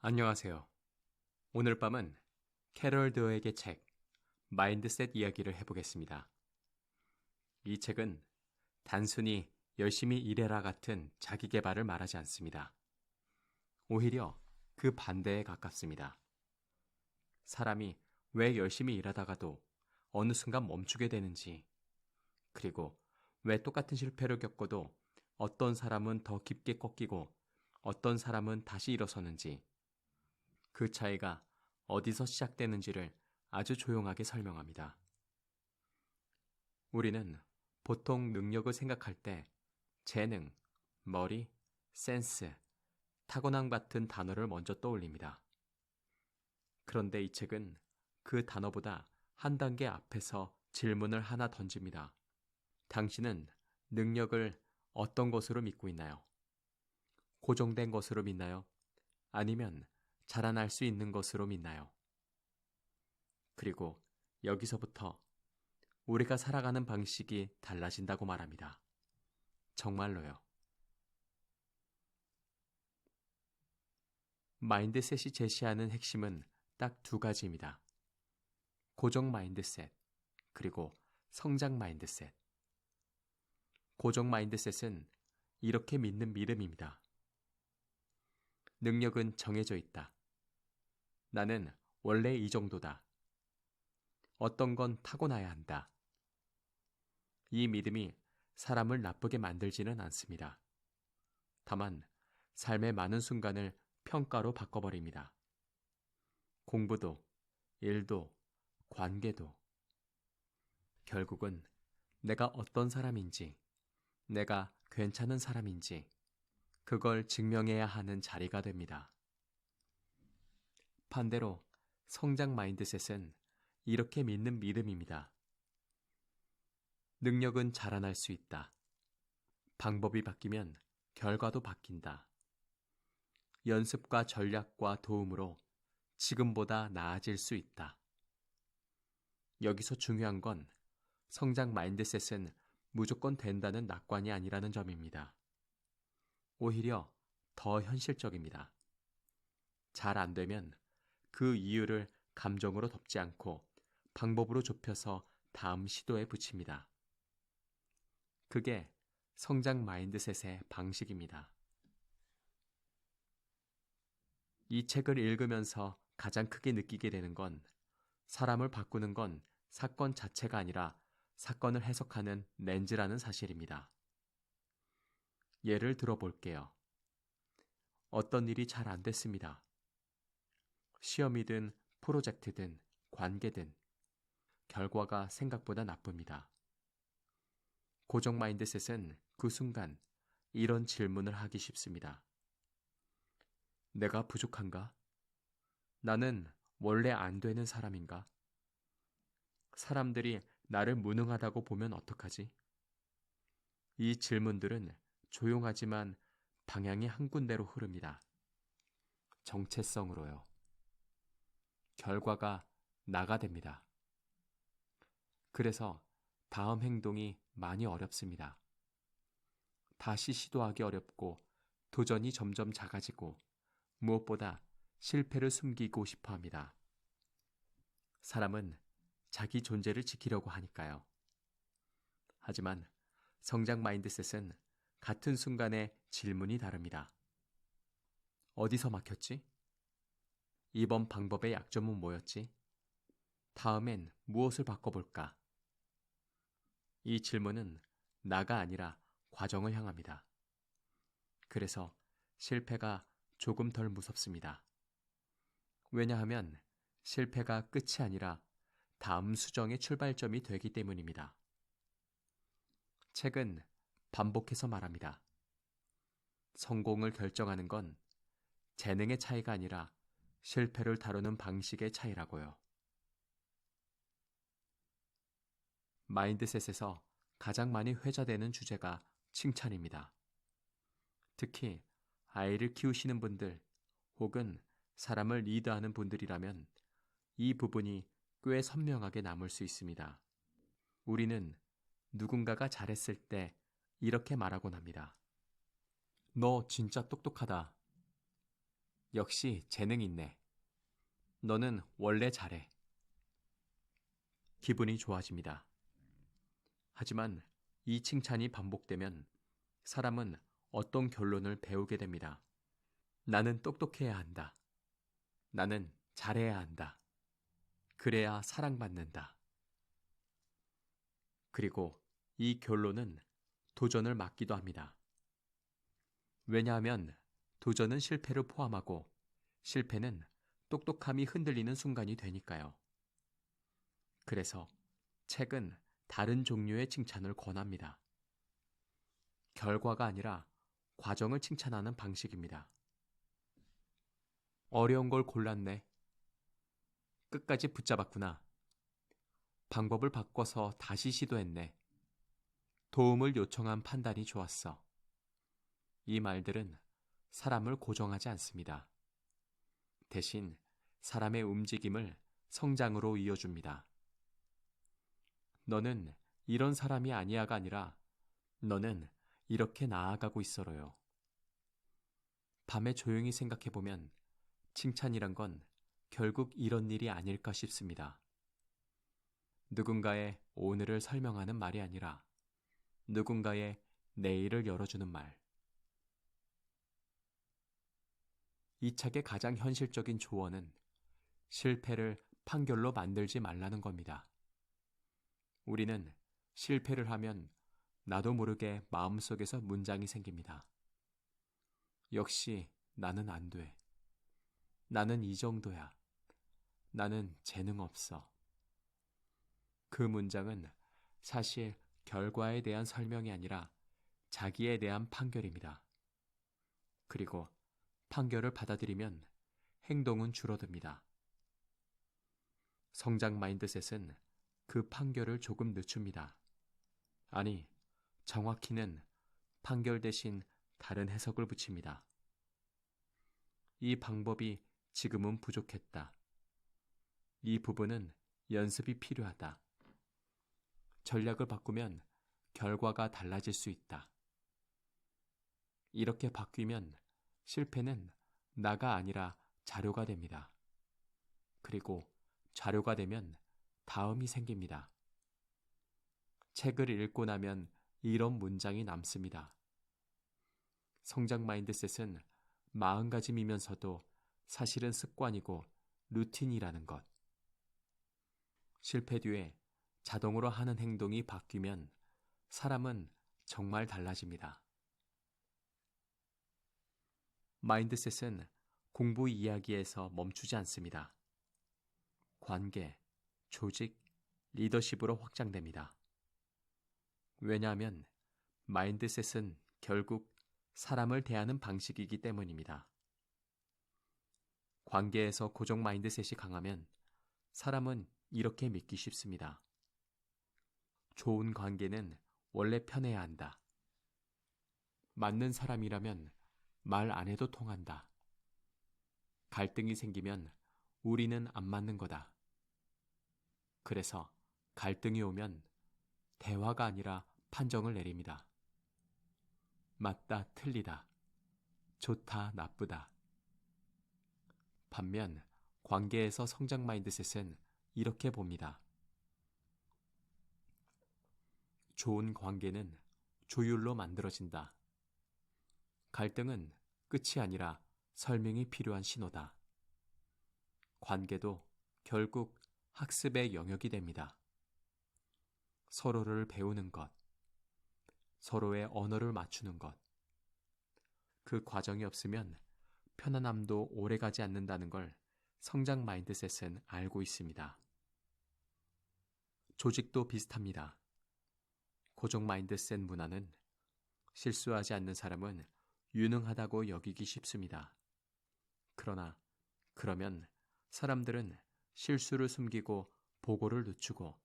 안녕하세요. 오늘 밤은 캐럴 드웨이의 책 마인드셋 이야기를 해보겠습니다. 이 책은 단순히 열심히 일해라 같은 자기 개발을 말하지 않습니다. 오히려 그 반대에 가깝습니다. 사람이 왜 열심히 일하다가도 어느 순간 멈추게 되는지, 그리고 왜 똑같은 실패를 겪어도 어떤 사람은 더 깊게 꺾이고 어떤 사람은 다시 일어서는지, 그 차이가 어디서 시작되는지를 아주 조용하게 설명합니다. 우리는 보통 능력을 생각할 때 재능, 머리, 센스, 타고난 같은 단어를 먼저 떠올립니다. 그런데 이 책은 그 단어보다 한 단계 앞에서 질문을 하나 던집니다. 당신은 능력을 어떤 것으로 믿고 있나요? 고정된 것으로 믿나요? 아니면 자라날 수 있는 것으로 믿나요? 그리고 여기서부터 우리가 살아가는 방식이 달라진다고 말합니다. 정말로요. 마인드셋이 제시하는 핵심은 딱 두 가지입니다. 고정 마인드셋, 그리고 성장 마인드셋. 고정 마인드셋은 이렇게 믿는 믿음입니다. 능력은 정해져 있다. 나는 원래 이 정도다. 어떤 건 타고나야 한다. 이 믿음이 사람을 나쁘게 만들지는 않습니다. 다만 삶의 많은 순간을 평가로 바꿔버립니다. 공부도, 일도, 관계도. 결국은 내가 어떤 사람인지, 내가 괜찮은 사람인지, 그걸 증명해야 하는 자리가 됩니다. 반대로 성장 마인드셋은 이렇게 믿는 믿음입니다. 능력은 자라날 수 있다. 방법이 바뀌면 결과도 바뀐다. 연습과 전략과 도움으로 지금보다 나아질 수 있다. 여기서 중요한 건 성장 마인드셋은 무조건 된다는 낙관이 아니라는 점입니다. 오히려 더 현실적입니다. 잘 안 되면 그 이유를 감정으로 덮지 않고 방법으로 좁혀서 다음 시도에 붙입니다. 그게 성장 마인드셋의 방식입니다. 이 책을 읽으면서 가장 크게 느끼게 되는 건 사람을 바꾸는 건 사건 자체가 아니라 사건을 해석하는 렌즈라는 사실입니다. 예를 들어 볼게요. 어떤 일이 잘 안 됐습니다. 시험이든 프로젝트든 관계든 결과가 생각보다 나쁩니다. 고정 마인드셋은 그 순간 이런 질문을 하기 쉽습니다. 내가 부족한가? 나는 원래 안 되는 사람인가? 사람들이 나를 무능하다고 보면 어떡하지? 이 질문들은 조용하지만 방향이 한 군데로 흐릅니다. 정체성으로요. 결과가 나가 됩니다. 그래서 다음 행동이 많이 어렵습니다. 다시 시도하기 어렵고 도전이 점점 작아지고 무엇보다 실패를 숨기고 싶어 합니다. 사람은 자기 존재를 지키려고 하니까요. 하지만 성장 마인드셋은 같은 순간에 질문이 다릅니다. 어디서 막혔지? 이번 방법의 약점은 뭐였지? 다음엔 무엇을 바꿔볼까? 이 질문은 나가 아니라 과정을 향합니다. 그래서 실패가 조금 덜 무섭습니다. 왜냐하면 실패가 끝이 아니라 다음 수정의 출발점이 되기 때문입니다. 책은 반복해서 말합니다. 성공을 결정하는 건 재능의 차이가 아니라 실패를 다루는 방식의 차이라고요. 마인드셋에서 가장 많이 회자되는 주제가 칭찬입니다. 특히 아이를 키우시는 분들 혹은 사람을 리드하는 분들이라면 이 부분이 꽤 선명하게 남을 수 있습니다. 우리는 누군가가 잘했을 때 이렇게 말하곤 합니다. 너 진짜 똑똑하다. 역시 재능 있네. 너는 원래 잘해. 기분이 좋아집니다. 하지만 이 칭찬이 반복되면 사람은 어떤 결론을 배우게 됩니다. 나는 똑똑해야 한다. 나는 잘해야 한다. 그래야 사랑받는다. 그리고 이 결론은 도전을 막기도 합니다. 왜냐하면 도전은 실패를 포함하고 실패는 똑똑함이 흔들리는 순간이 되니까요. 그래서 책은 다른 종류의 칭찬을 권합니다. 결과가 아니라 과정을 칭찬하는 방식입니다. 어려운 걸 골랐네. 끝까지 붙잡았구나. 방법을 바꿔서 다시 시도했네. 도움을 요청한 판단이 좋았어. 이 말들은 사람을 고정하지 않습니다. 대신 사람의 움직임을 성장으로 이어줍니다. 너는 이런 사람이 아니야가 아니라 너는 이렇게 나아가고 있어로요. 밤에 조용히 생각해보면 칭찬이란 건 결국 이런 일이 아닐까 싶습니다. 누군가의 오늘을 설명하는 말이 아니라 누군가의 내일을 열어주는 말. 이 책의 가장 현실적인 조언은 실패를 판결로 만들지 말라는 겁니다. 우리는 실패를 하면 나도 모르게 마음속에서 문장이 생깁니다. 역시 나는 안 돼. 나는 이 정도야. 나는 재능 없어. 그 문장은 사실 결과에 대한 설명이 아니라 자기에 대한 판결입니다. 그리고 판결을 받아들이면 행동은 줄어듭니다. 성장 마인드셋은 그 판결을 조금 늦춥니다. 아니, 정확히는 판결 대신 다른 해석을 붙입니다. 이 방법이 지금은 부족했다. 이 부분은 연습이 필요하다. 전략을 바꾸면 결과가 달라질 수 있다. 이렇게 바뀌면 실패는 나가 아니라 자료가 됩니다. 그리고 자료가 되면 다음이 생깁니다. 책을 읽고 나면 이런 문장이 남습니다. 성장 마인드셋은 마음가짐이면서도 사실은 습관이고 루틴이라는 것. 실패 뒤에 자동으로 하는 행동이 바뀌면 사람은 정말 달라집니다. 마인드셋은 공부 이야기에서 멈추지 않습니다. 관계, 조직, 리더십으로 확장됩니다. 왜냐하면 마인드셋은 결국 사람을 대하는 방식이기 때문입니다. 관계에서 고정 마인드셋이 강하면 사람은 이렇게 믿기 쉽습니다. 좋은 관계는 원래 편해야 한다. 맞는 사람이라면 말 안 해도 통한다. 갈등이 생기면 우리는 안 맞는 거다. 그래서 갈등이 오면 대화가 아니라 판정을 내립니다. 맞다, 틀리다. 좋다, 나쁘다. 반면 관계에서 성장 마인드셋은 이렇게 봅니다. 좋은 관계는 조율로 만들어진다. 갈등은 끝이 아니라 설명이 필요한 신호다. 관계도 결국 학습의 영역이 됩니다. 서로를 배우는 것, 서로의 언어를 맞추는 것. 그 과정이 없으면 편안함도 오래가지 않는다는 걸 성장 마인드셋은 알고 있습니다. 조직도 비슷합니다. 고정 마인드셋 문화는 실수하지 않는 사람은 유능하다고 여기기 쉽습니다. 그러면 사람들은 실수를 숨기고 보고를 늦추고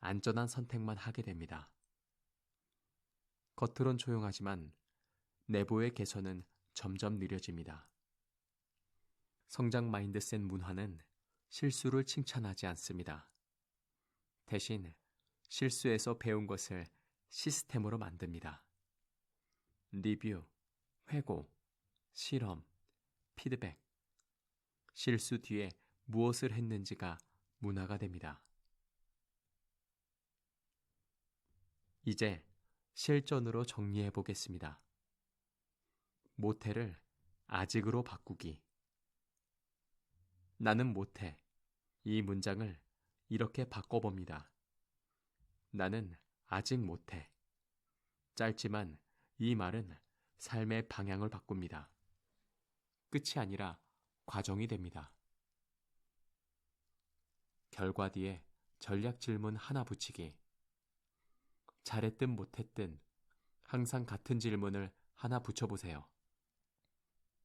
안전한 선택만 하게 됩니다. 겉으론 조용하지만 내부의 개선은 점점 느려집니다. 성장 마인드셋 문화는 실수를 칭찬하지 않습니다. 대신 실수에서 배운 것을 시스템으로 만듭니다. 리뷰, 회고, 실험, 피드백, 실수 뒤에 무엇을 했는지가 문화가 됩니다. 이제 실전으로 정리해 보겠습니다. 못해를 아직으로 바꾸기. 나는 못해. 이 문장을 이렇게 바꿔봅니다. 나는 아직 못해. 짧지만 이 말은 삶의 방향을 바꿉니다. 끝이 아니라 과정이 됩니다. 결과 뒤에 전략 질문 하나 붙이기. 잘했든 못했든 항상 같은 질문을 하나 붙여보세요.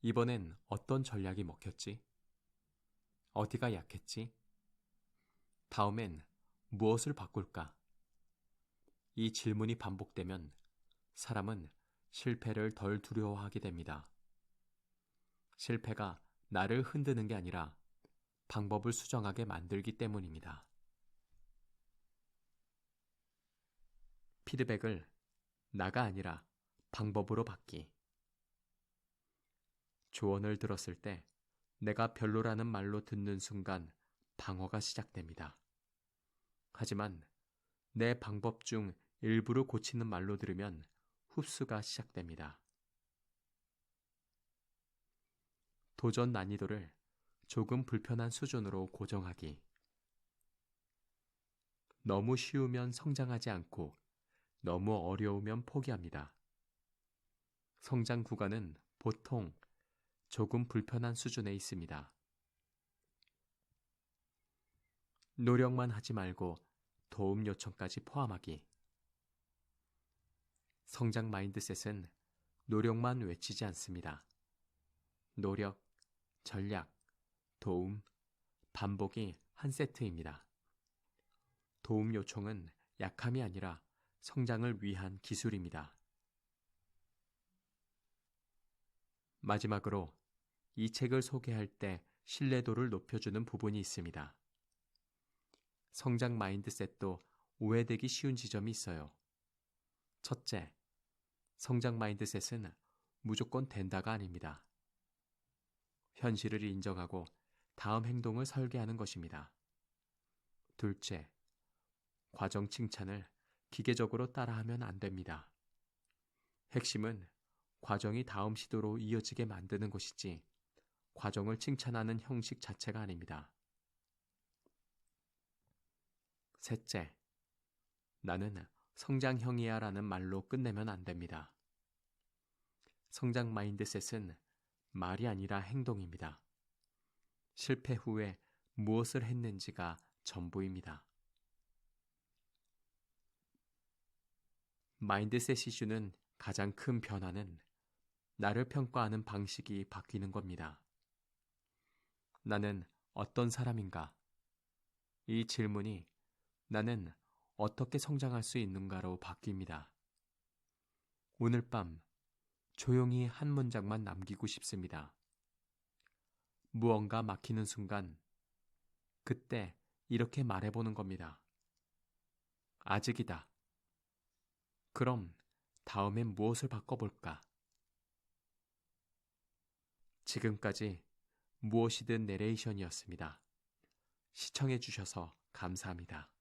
이번엔 어떤 전략이 먹혔지? 어디가 약했지? 다음엔 무엇을 바꿀까? 이 질문이 반복되면 사람은 실패를 덜 두려워하게 됩니다. 실패가 나를 흔드는 게 아니라 방법을 수정하게 만들기 때문입니다. 피드백을 나가 아니라 방법으로 받기. 조언을 들었을 때 내가 별로라는 말로 듣는 순간 방어가 시작됩니다. 하지만 내 방법 중 일부를 고치는 말로 들으면 흡수가 시작됩니다. 도전 난이도를 조금 불편한 수준으로 고정하기. 너무 쉬우면 성장하지 않고 너무 어려우면 포기합니다. 성장 구간은 보통 조금 불편한 수준에 있습니다. 노력만 하지 말고 도움 요청까지 포함하기. 성장 마인드셋은 노력만 외치지 않습니다. 노력, 전략, 도움, 반복이 한 세트입니다. 도움 요청은 약함이 아니라 성장을 위한 기술입니다. 마지막으로 이 책을 소개할 때 신뢰도를 높여주는 부분이 있습니다. 성장 마인드셋도 오해되기 쉬운 지점이 있어요. 첫째, 성장 마인드셋은 무조건 된다가 아닙니다. 현실을 인정하고 다음 행동을 설계하는 것입니다. 둘째, 과정 칭찬을 기계적으로 따라하면 안 됩니다. 핵심은 과정이 다음 시도로 이어지게 만드는 것이지 과정을 칭찬하는 형식 자체가 아닙니다. 셋째, 나는 성장형이야 라는 말로 끝내면 안 됩니다. 성장 마인드셋은 말이 아니라 행동입니다. 실패 후에 무엇을 했는지가 전부입니다. 마인드셋 이슈는 가장 큰 변화는 나를 평가하는 방식이 바뀌는 겁니다. 나는 어떤 사람인가? 이 질문이 나는 어떻게 성장할 수 있는가로 바뀝니다. 오늘 밤 조용히 한 문장만 남기고 싶습니다. 무언가 막히는 순간, 그때 이렇게 말해보는 겁니다. 아직이다. 그럼 다음엔 무엇을 바꿔볼까? 지금까지 무엇이든 내레이션이었습니다. 시청해주셔서 감사합니다.